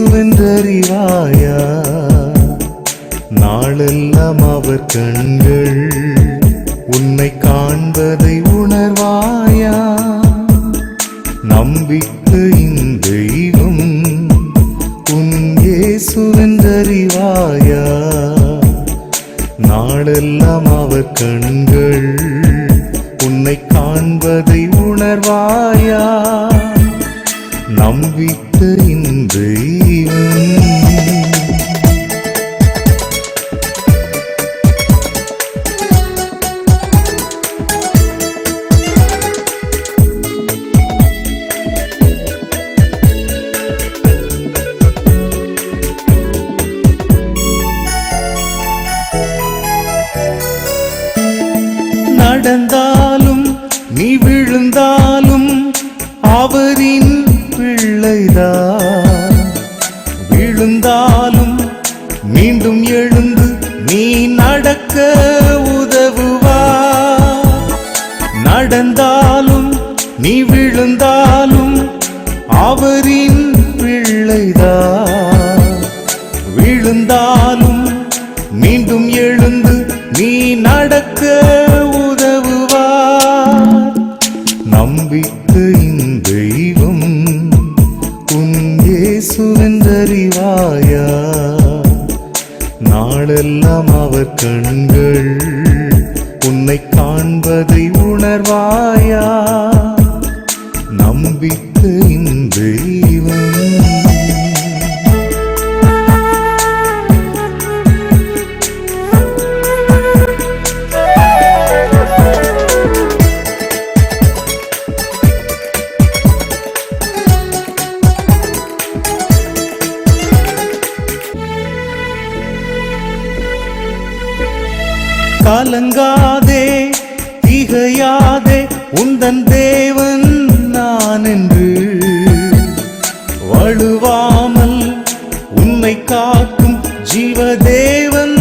இயேசுவென்றறிவாயா? நாளெல்லாம் அவர் கண்கள் உன்னை காண்பதை உணர்வாயா? நம்பிக்கையின் தெய்வம் உன் இயேசுவென்றறிவாயா? நாளெல்லாம் அவர் கண்கள் உன்னை காண்பதை உணர்வாயா? நம்பிக்கையின் தெய்வம். நடந்தாலும் நீ விழுந்தாலும் அவரின் பிள்ளைதான். விழுந்தாலும் மீண்டும் எழுந்து நீ நடக்க உதவுவார். நடந்தாலும் நீ விழுந்தாலும் அவரின் பிள்ளைதான். விழுந்தாலும் மீண்டும் எழுந்து நீ நடக்க உதவுவார். நம்பிக்கையின் தெய்வம் உன் இயேசுவென்றறிவாயா? நாளெல்லாம் அவர் கண்கள் உன்னை காண்பதை உணர்வாயா? நம்பிக்கையின் தெய்வம். கலங்காதே திகையாதே உந்தன் தேவன் நான் என்று. வழுவாமல் உன்னை காக்கும் ஜீவதேவன்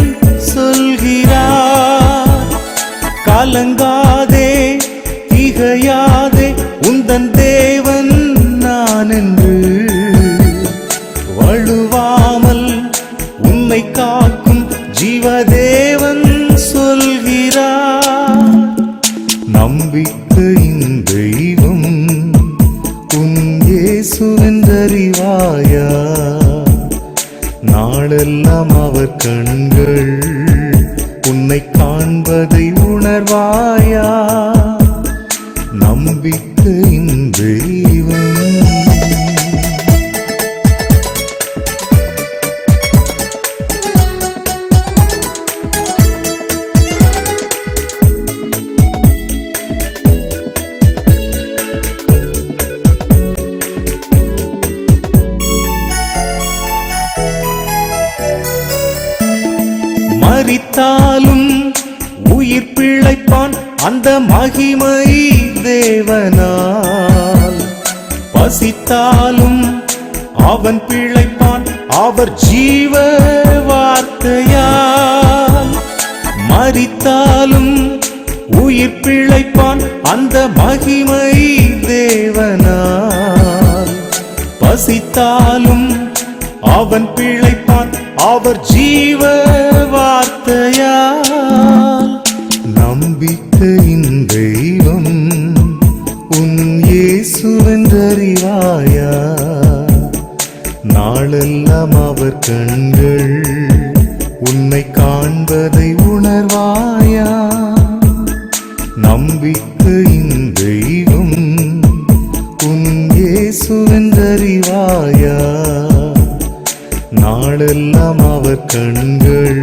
சொல்கிறார். கலங்காதே திகையாதே உந்தன் தேவன் நான் என்று. வழுவாமல் உன்னை காக்கும் ஜீவதேவன் சொல்கிறார். நம்பிக்கையின் தெய்வம் உன் இயேசுவென்றறிவாயா? நாளெல்லாம் அவர் கண்கள் உன்னை காண்பதை உணர்வாயா? நம்பிக்கையின் தெய்வம். மரித்தாலும் உயிர் பிழைப்பான் அந்த மகிமை தேவனால். பசித்தாலும் அவன் பிழைப்பான் அவர் ஜீவ வார்த்தையால். மரித்தாலும் உயிர் பிழைப்பான் அந்த மகிமை தேவனால். பசித்தாலும் அவன் பிழைப்பான் அவர் ஜீவ வார்த்தையால். நம்பிக்கையின் தெய்வம் உன் இயேசுவென்றறிவாயா? நாளெல்லாம் அவர் கண்கள் உன்னை காண்பதை உணர்வாயா? நம்பிக்கையின் தெய்வம் உன் இயேசுவென்றறிவாயா? நாளெல்லாம் அவர் கண்கள்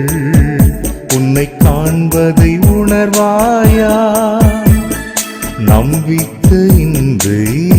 உன்னை காண்பதை உணர்வாயா? நம்பிக்கையின் தெய்வம்.